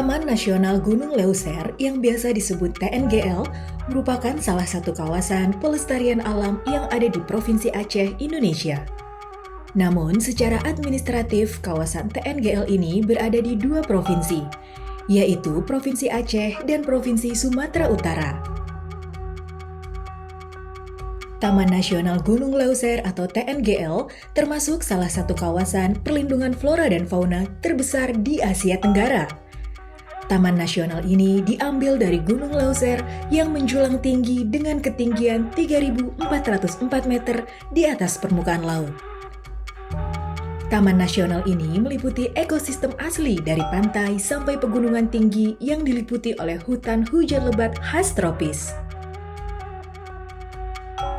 Taman Nasional Gunung Leuser yang biasa disebut TNGL merupakan salah satu kawasan pelestarian alam yang ada di Provinsi Aceh, Indonesia. Namun, secara administratif, kawasan TNGL ini berada di dua provinsi, yaitu Provinsi Aceh dan Provinsi Sumatera Utara. Taman Nasional Gunung Leuser atau TNGL termasuk salah satu kawasan perlindungan flora dan fauna terbesar di Asia Tenggara. Taman nasional ini diambil dari Gunung Leuser yang menjulang tinggi dengan ketinggian 3.404 meter di atas permukaan laut. Taman nasional ini meliputi ekosistem asli dari pantai sampai pegunungan tinggi yang diliputi oleh hutan hujan lebat khas tropis.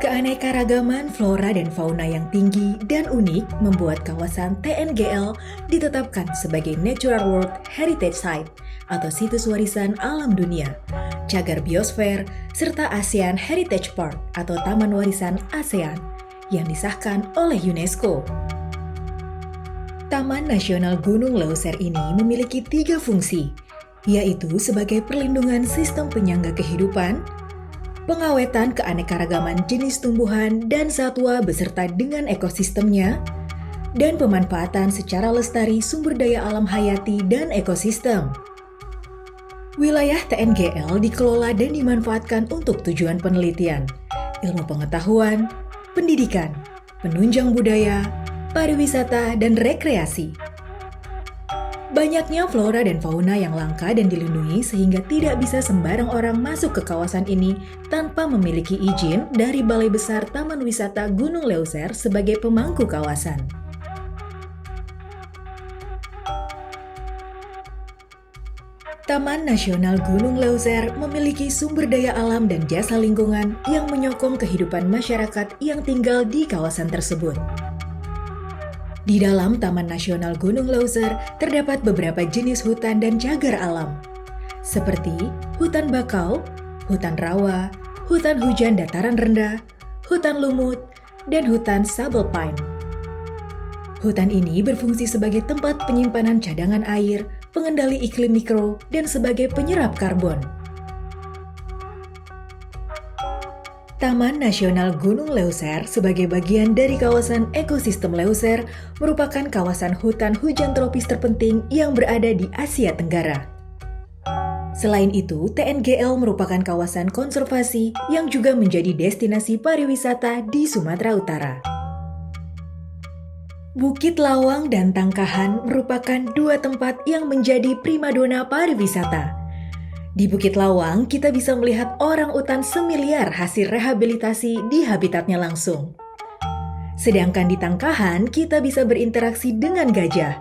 Keanekaragaman flora dan fauna yang tinggi dan unik membuat kawasan TNGL ditetapkan sebagai Natural World Heritage Site atau situs warisan alam dunia, cagar biosfer, serta ASEAN Heritage Park atau Taman Warisan ASEAN yang disahkan oleh UNESCO. Taman Nasional Gunung Leuser ini memiliki 3 fungsi, yaitu sebagai perlindungan sistem penyangga kehidupan, pengawetan keanekaragaman jenis tumbuhan dan satwa beserta dengan ekosistemnya, dan pemanfaatan secara lestari sumber daya alam hayati dan ekosistem. Wilayah TNGL dikelola dan dimanfaatkan untuk tujuan penelitian, ilmu pengetahuan, pendidikan, penunjang budaya, pariwisata, dan rekreasi. Banyaknya flora dan fauna yang langka dan dilindungi sehingga tidak bisa sembarang orang masuk ke kawasan ini tanpa memiliki izin dari Balai Besar Taman Wisata Gunung Leuser sebagai pemangku kawasan. Taman Nasional Gunung Leuser memiliki sumber daya alam dan jasa lingkungan yang menyokong kehidupan masyarakat yang tinggal di kawasan tersebut. Di dalam Taman Nasional Gunung Leuser terdapat beberapa jenis hutan dan cagar alam, seperti hutan bakau, hutan rawa, hutan hujan dataran rendah, hutan lumut, dan hutan sabal pine. Hutan ini berfungsi sebagai tempat penyimpanan cadangan air, pengendali iklim mikro, dan sebagai penyerap karbon. Taman Nasional Gunung Leuser sebagai bagian dari kawasan ekosistem Leuser merupakan kawasan hutan hujan tropis terpenting yang berada di Asia Tenggara. Selain itu, TNGL merupakan kawasan konservasi yang juga menjadi destinasi pariwisata di Sumatera Utara. Bukit Lawang dan Tangkahan merupakan dua tempat yang menjadi primadona pariwisata. Di Bukit Lawang, kita bisa melihat orang utan semiliar hasil rehabilitasi di habitatnya langsung. Sedangkan di Tangkahan, kita bisa berinteraksi dengan gajah.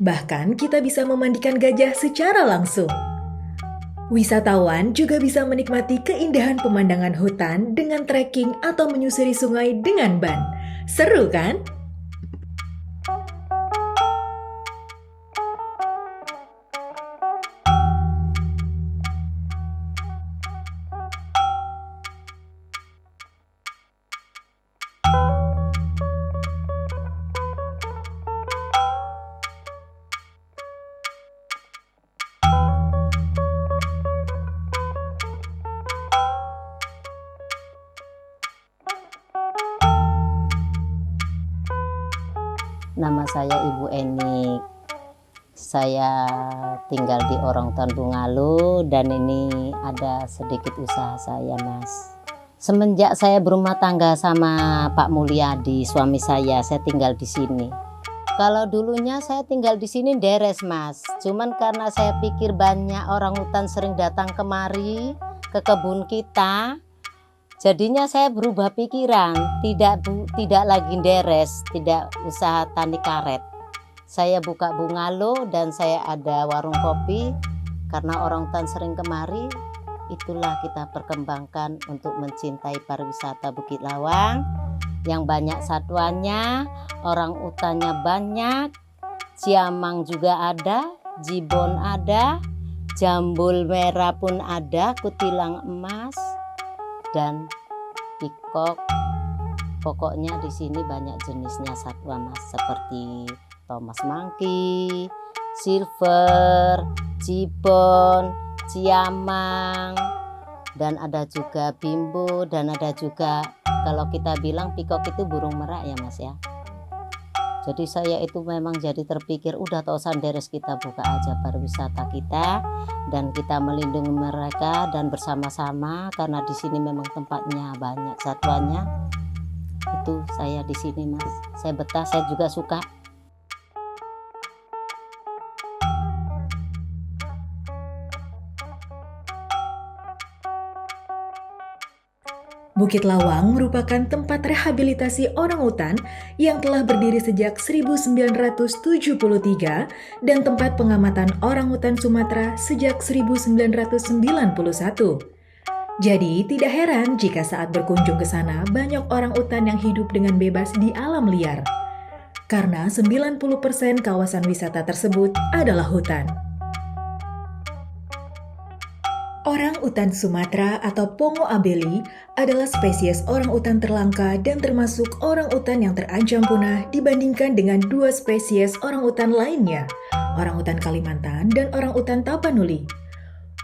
Bahkan, kita bisa memandikan gajah secara langsung. Wisatawan juga bisa menikmati keindahan pemandangan hutan dengan trekking atau menyusuri sungai dengan ban. Seru kan? Nama saya Ibu Enik. Saya tinggal di Orongton Bungalu dan ini ada sedikit usaha saya, Mas. Semenjak saya berumah tangga sama Pak Mulyadi, suami saya tinggal di sini. Kalau dulunya saya tinggal di sini deres, Mas. Cuman karena saya pikir banyak orang hutan sering datang kemari ke kebun kita, jadinya saya berubah pikiran, tidak lagi deres, tidak usaha tani karet. Saya buka bungalow dan saya ada warung kopi karena orang hutan sering kemari. Itulah kita perkembangkan untuk mencintai pariwisata Bukit Lawang yang banyak satuannya, orang utannya banyak, ciamang juga ada, jibon ada, jambul merah pun ada, kutilang emas, dan pikok. Pokoknya di sini banyak jenisnya satwa, Mas, seperti Thomas Monkey, silver, cibon, ciamang, dan ada juga bimbo, dan ada juga kalau kita bilang pikok itu burung merak ya Mas ya. Jadi saya itu memang jadi terpikir udah tahu Sanderes kita buka aja pariwisata kita dan kita melindungi mereka dan bersama-sama karena di sini memang tempatnya banyak satwanya. Itu saya di sini Mas. Saya betah, saya juga suka. Bukit Lawang merupakan tempat rehabilitasi orangutan yang telah berdiri sejak 1973 dan tempat pengamatan orangutan Sumatera sejak 1991. Jadi tidak heran jika saat berkunjung ke sana banyak orangutan yang hidup dengan bebas di alam liar. Karena 90% kawasan wisata tersebut adalah hutan. Orangutan Sumatera atau Pongo abeli adalah spesies orangutan terlangka dan termasuk orangutan yang terancam punah dibandingkan dengan dua spesies orangutan lainnya, orangutan Kalimantan dan orangutan Tapanuli.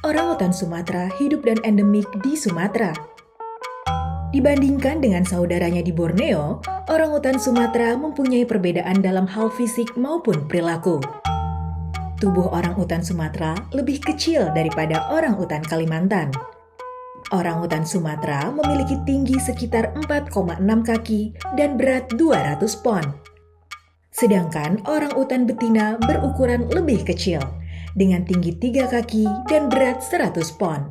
Orangutan Sumatera hidup dan endemik di Sumatera. Dibandingkan dengan saudaranya di Borneo, orangutan Sumatera mempunyai perbedaan dalam hal fisik maupun perilaku. Tubuh orangutan Sumatera lebih kecil daripada orangutan Kalimantan. Orangutan Sumatera memiliki tinggi sekitar 4,6 kaki dan berat 200 pon. Sedangkan orangutan betina berukuran lebih kecil, dengan tinggi 3 kaki dan berat 100 pon.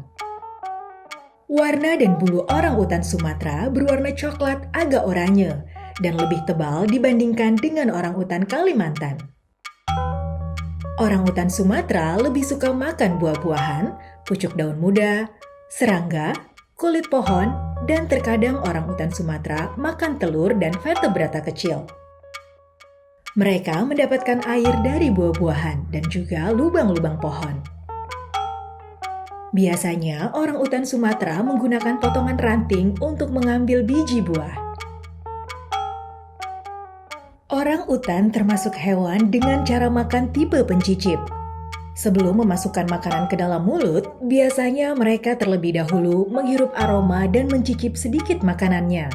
Warna dan bulu orangutan Sumatera berwarna coklat agak oranye dan lebih tebal dibandingkan dengan orangutan Kalimantan. Orangutan Sumatera lebih suka makan buah-buahan, pucuk daun muda, serangga, kulit pohon, dan terkadang orangutan Sumatera makan telur dan vertebrata kecil. Mereka mendapatkan air dari buah-buahan dan juga lubang-lubang pohon. Biasanya orangutan Sumatera menggunakan potongan ranting untuk mengambil biji buah. Orangutan termasuk hewan dengan cara makan tipe pencicip. Sebelum memasukkan makanan ke dalam mulut, biasanya mereka terlebih dahulu menghirup aroma dan mencicip sedikit makanannya.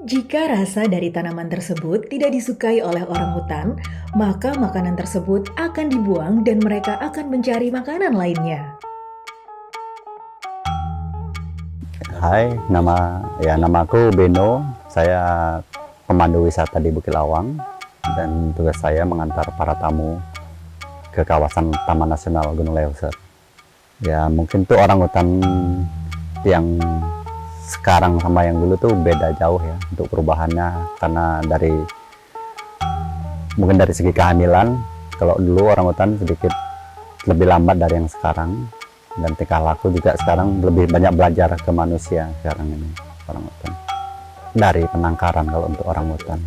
Jika rasa dari tanaman tersebut tidak disukai oleh orangutan, maka makanan tersebut akan dibuang dan mereka akan mencari makanan lainnya. Hai, namaku Beno. Saya pemandu wisata di Bukit Lawang dan tugas saya mengantar para tamu ke kawasan Taman Nasional Gunung Leuser. Ya mungkin tuh orangutan yang sekarang sama yang dulu tuh beda jauh ya untuk perubahannya, karena mungkin dari segi kehamilan, kalau dulu orangutan sedikit lebih lambat dari yang sekarang, dan tingkah laku juga sekarang lebih banyak belajar ke manusia sekarang ini orangutan. Dari penangkaran kalau untuk orangutan,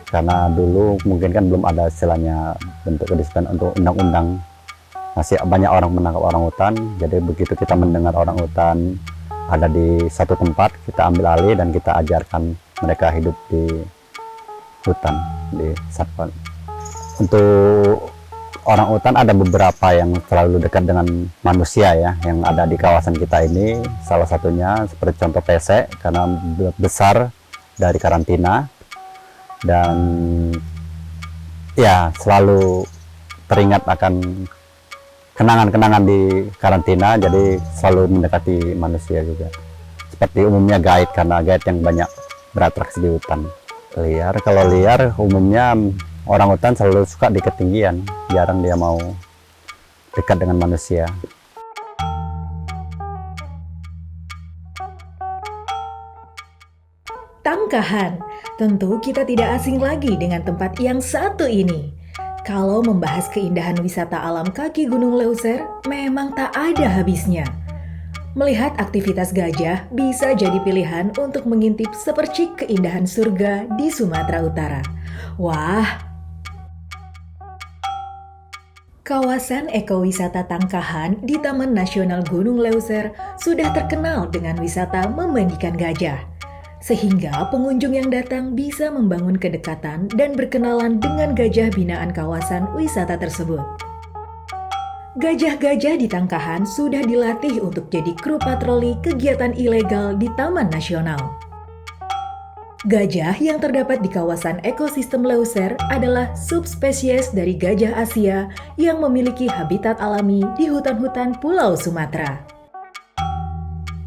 karena dulu mungkin kan belum ada istilahnya bentuk kedisiplinan untuk undang-undang, masih banyak orang menangkap orangutan. Jadi begitu kita mendengar orangutan ada di satu tempat, kita ambil alih dan kita ajarkan mereka hidup di hutan, di satwa. Untuk orangutan ada beberapa yang terlalu dekat dengan manusia ya, yang ada di kawasan kita ini. Salah satunya seperti contoh pesek, karena besar dari karantina dan ya selalu teringat akan kenangan-kenangan di karantina, jadi selalu mendekati manusia juga. Seperti umumnya guide, karena guide yang banyak beratraksi di hutan. Liar, kalau liar umumnya orangutan selalu suka di ketinggian, jarang dia mau dekat dengan manusia. Tangkahan, tentu kita tidak asing lagi dengan tempat yang satu ini. Kalau membahas keindahan wisata alam kaki Gunung Leuser, memang tak ada habisnya. Melihat aktivitas gajah bisa jadi pilihan untuk mengintip sepercik keindahan surga di Sumatera Utara. Wah! Kawasan ekowisata Tangkahan di Taman Nasional Gunung Leuser sudah terkenal dengan wisata memandikan gajah. sehingga pengunjung yang datang bisa membangun kedekatan dan berkenalan dengan gajah binaan kawasan wisata tersebut. Gajah-gajah di Tangkahan sudah dilatih untuk jadi kru patroli kegiatan ilegal di Taman Nasional. Gajah yang terdapat di kawasan ekosistem Leuser adalah subspesies dari gajah Asia yang memiliki habitat alami di hutan-hutan Pulau Sumatera.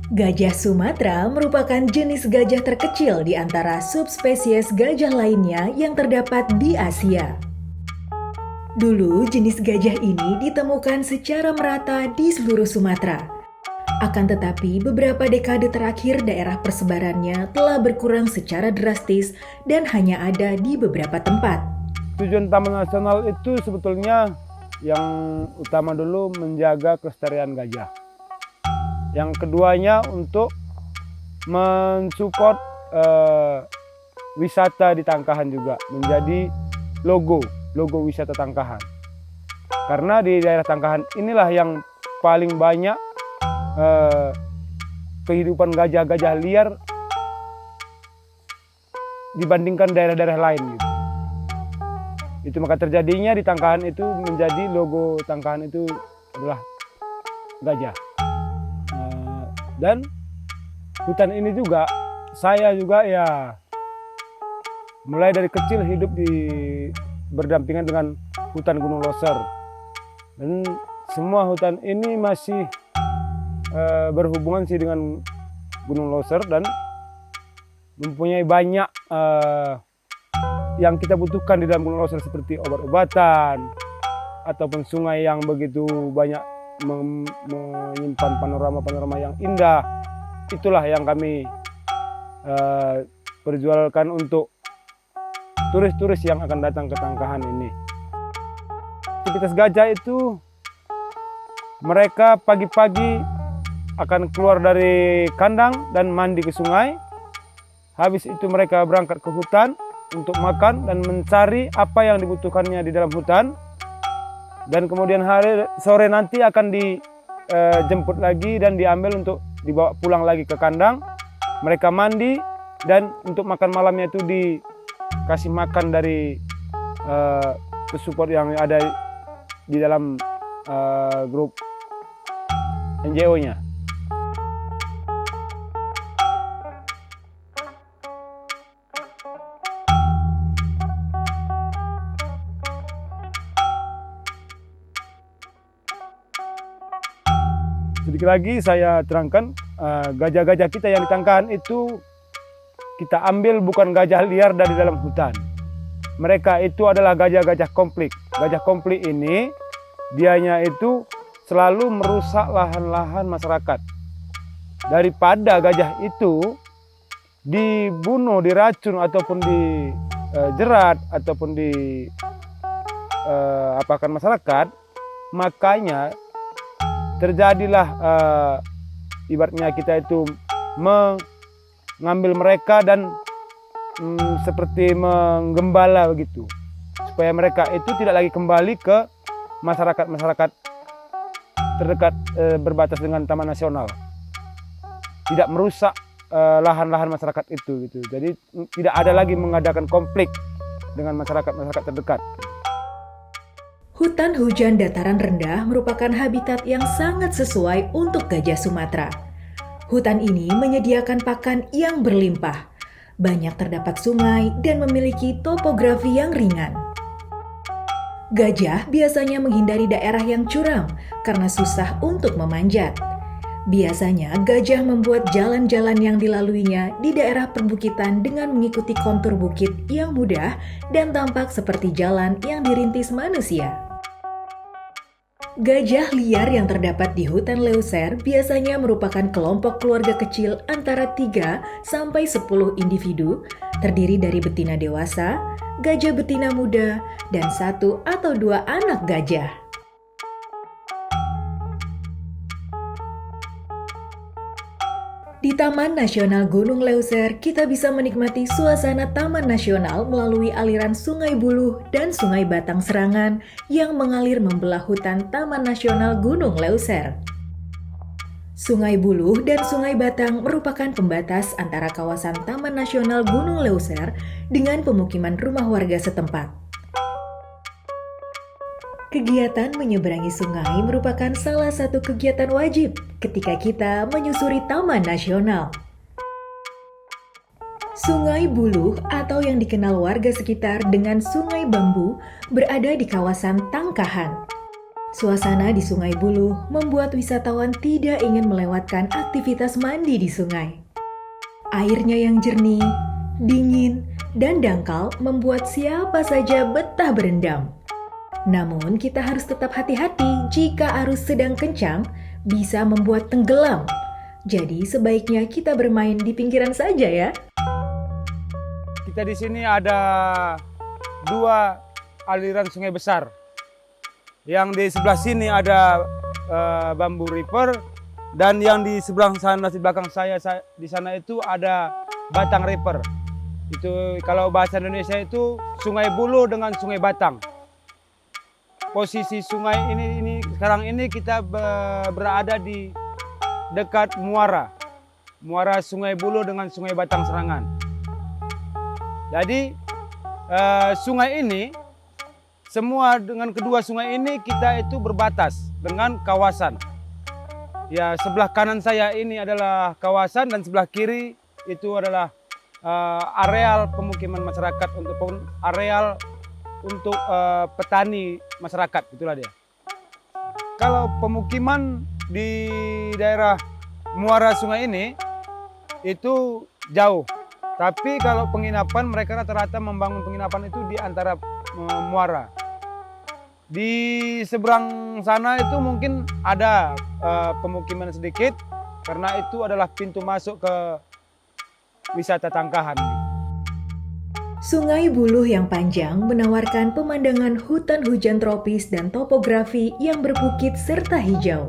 Gajah Sumatera merupakan jenis gajah terkecil di antara subspesies gajah lainnya yang terdapat di Asia. Dulu jenis gajah ini ditemukan secara merata di seluruh Sumatera. Akan tetapi beberapa dekade terakhir daerah persebarannya telah berkurang secara drastis dan hanya ada di beberapa tempat. Tujuan Taman Nasional itu sebetulnya yang utama dulu menjaga kelestarian gajah. Yang keduanya untuk mensupport wisata di Tangkahan juga menjadi logo wisata Tangkahan. Karena di daerah Tangkahan inilah yang paling banyak kehidupan gajah-gajah liar dibandingkan daerah-daerah lain gitu. Itu maka terjadinya di Tangkahan itu menjadi logo Tangkahan itu adalah gajah. Dan hutan ini juga saya juga ya mulai dari kecil hidup berdampingan dengan hutan Gunung Loser, dan semua hutan ini masih berhubungan sih dengan Gunung Loser dan mempunyai banyak yang kita butuhkan di dalam Gunung Loser seperti obat-obatan ataupun sungai yang begitu banyak menyimpan panorama-panorama yang indah. Itulah yang kami perjualkan untuk turis-turis yang akan datang ke Tangkahan ini. Aktivitas gajah itu mereka pagi-pagi akan keluar dari kandang dan mandi ke sungai. Habis itu mereka berangkat ke hutan untuk makan dan mencari apa yang dibutuhkannya di dalam hutan. Dan kemudian sore nanti akan dijemput lagi dan diambil untuk dibawa pulang lagi ke kandang. Mereka mandi dan untuk makan malamnya itu dikasih makan dari pesupport yang ada di dalam grup NGO-nya. Sedikit lagi saya terangkan, gajah-gajah kita yang di Tangkahan itu kita ambil bukan gajah liar dari dalam hutan. Mereka itu adalah gajah-gajah konflik. Gajah konflik ini dianya itu selalu merusak lahan-lahan masyarakat. Daripada gajah itu dibunuh, diracun ataupun dijerat ataupun apakan masyarakat, makanya terjadilah ibaratnya kita itu mengambil mereka dan seperti menggembala begitu, supaya mereka itu tidak lagi kembali ke masyarakat terdekat berbatas dengan Taman Nasional, tidak merusak lahan-lahan masyarakat itu gitu. Jadi tidak ada lagi mengadakan konflik dengan masyarakat terdekat. Hutan hujan dataran rendah merupakan habitat yang sangat sesuai untuk gajah Sumatera. Hutan ini menyediakan pakan yang berlimpah, banyak terdapat sungai dan memiliki topografi yang ringan. Gajah biasanya menghindari daerah yang curam karena susah untuk memanjat. Biasanya gajah membuat jalan-jalan yang dilaluinya di daerah perbukitan dengan mengikuti kontur bukit yang mudah dan tampak seperti jalan yang dirintis manusia. Gajah liar yang terdapat di hutan Leuser biasanya merupakan kelompok keluarga kecil antara 3 sampai 10 individu, terdiri dari betina dewasa, gajah betina muda, dan 1 atau 2 anak gajah. Di Taman Nasional Gunung Leuser, kita bisa menikmati suasana Taman Nasional melalui aliran Sungai Buluh dan Sungai Batang Serangan yang mengalir membelah hutan Taman Nasional Gunung Leuser. Sungai Buluh dan Sungai Batang merupakan pembatas antara kawasan Taman Nasional Gunung Leuser dengan pemukiman rumah warga setempat. Kegiatan menyeberangi sungai merupakan salah satu kegiatan wajib ketika kita menyusuri Taman Nasional. Sungai Buluh atau yang dikenal warga sekitar dengan Sungai Bambu berada di kawasan Tangkahan. Suasana di Sungai Buluh membuat wisatawan tidak ingin melewatkan aktivitas mandi di sungai. Airnya yang jernih, dingin, dan dangkal membuat siapa saja betah berendam. Namun kita harus tetap hati-hati jika arus sedang kencang bisa membuat tenggelam. Jadi sebaiknya kita bermain di pinggiran saja ya. Kita di sini ada 2 aliran sungai besar. Yang di sebelah sini ada Bambu River, dan yang di sebelah sana, di belakang saya di sana itu ada Batang River. Itu kalau bahasa Indonesia itu Sungai Buluh dengan Sungai Batang. Posisi sungai ini sekarang ini kita berada di dekat muara Sungai Buluh dengan Sungai Batang Serangan. Jadi sungai ini semua dengan kedua sungai ini kita itu berbatas dengan kawasan. Ya, sebelah kanan saya ini adalah kawasan dan sebelah kiri itu adalah areal pemukiman masyarakat untuk areal untuk petani masyarakat, itulah dia. Kalau pemukiman di daerah muara sungai ini itu jauh. Tapi kalau penginapan mereka rata-rata membangun penginapan itu di antara muara. Di seberang sana itu mungkin ada pemukiman sedikit karena itu adalah pintu masuk ke wisata Tangkahan. Sungai Buluh yang panjang menawarkan pemandangan hutan hujan tropis dan topografi yang berbukit serta hijau.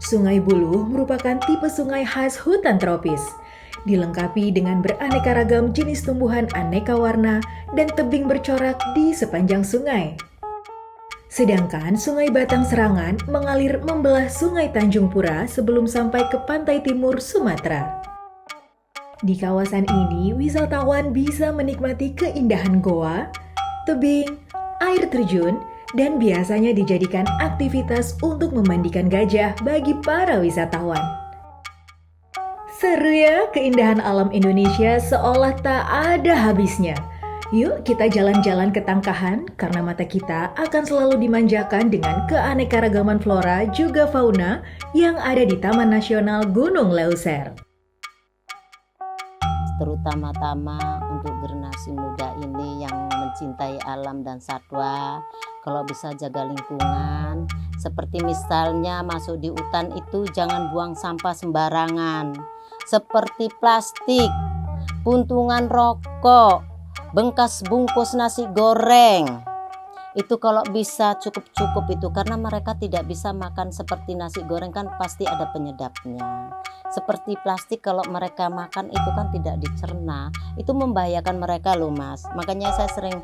Sungai Buluh merupakan tipe sungai khas hutan tropis, dilengkapi dengan beraneka ragam jenis tumbuhan aneka warna dan tebing bercorak di sepanjang sungai. Sedangkan Sungai Batang Serangan mengalir membelah Sungai Tanjung Pura sebelum sampai ke pantai timur Sumatera. Di kawasan ini, wisatawan bisa menikmati keindahan goa, tebing, air terjun, dan biasanya dijadikan aktivitas untuk memandikan gajah bagi para wisatawan. Seru ya, keindahan alam Indonesia seolah tak ada habisnya. Yuk kita jalan-jalan ke Tangkahan karena mata kita akan selalu dimanjakan dengan keanekaragaman flora juga fauna yang ada di Taman Nasional Gunung Leuser. Terutama-tama untuk generasi muda ini yang mencintai alam dan satwa, kalau bisa jaga lingkungan, seperti misalnya masuk di hutan itu jangan buang sampah sembarangan, seperti plastik, puntungan rokok, bekas bungkus nasi goreng. Itu kalau bisa cukup-cukup itu, karena mereka tidak bisa makan seperti nasi goreng kan pasti ada penyedapnya. Seperti plastik kalau mereka makan itu kan tidak dicerna, itu membahayakan mereka loh mas. Makanya saya sering,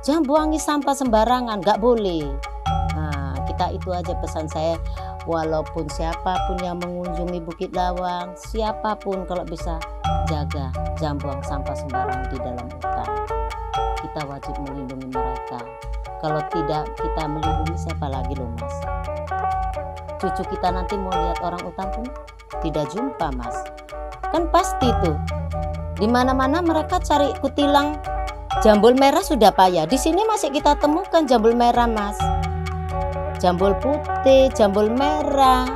jangan buangi sampah sembarangan, nggak boleh. Nah, kita itu aja pesan saya, walaupun siapapun yang mengunjungi Bukit Lawang, siapapun kalau bisa jaga, jangan buang sampah sembarangan di dalam hutan. Kita wajib melindungi mereka. Kalau tidak kita melindungi siapa lagi loh mas. Cucu kita nanti mau lihat orang hutan pun tidak jumpa mas. Kan pasti tuh. Di mana-mana mereka cari kutilang, jambul merah sudah payah. Di sini masih kita temukan jambul merah mas. Jambul putih, jambul merah,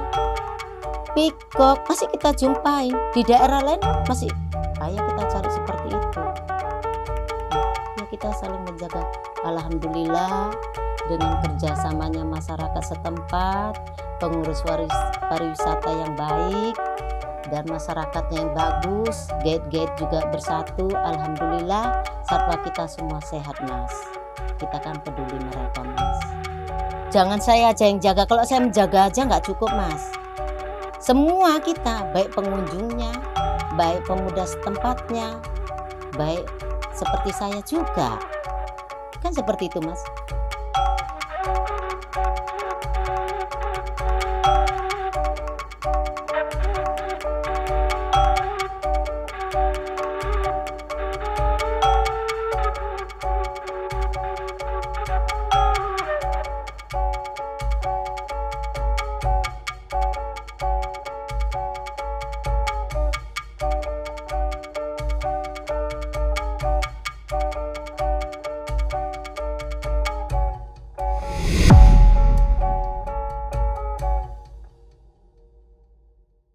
pikok masih kita jumpai. Di daerah lain masih payah kita cari seperti itu. Ya kita saling menjaga. Alhamdulillah dengan kerjasamanya masyarakat setempat, pengurus pariwisata yang baik dan masyarakatnya yang bagus, guide-guide juga bersatu. Alhamdulillah satwa kita semua sehat mas. Kita kan peduli mereka mas. Jangan saya aja yang jaga, kalau saya menjaga aja nggak cukup mas. Semua kita, baik pengunjungnya, baik pemuda setempatnya, baik seperti saya juga. Kan seperti itu mas.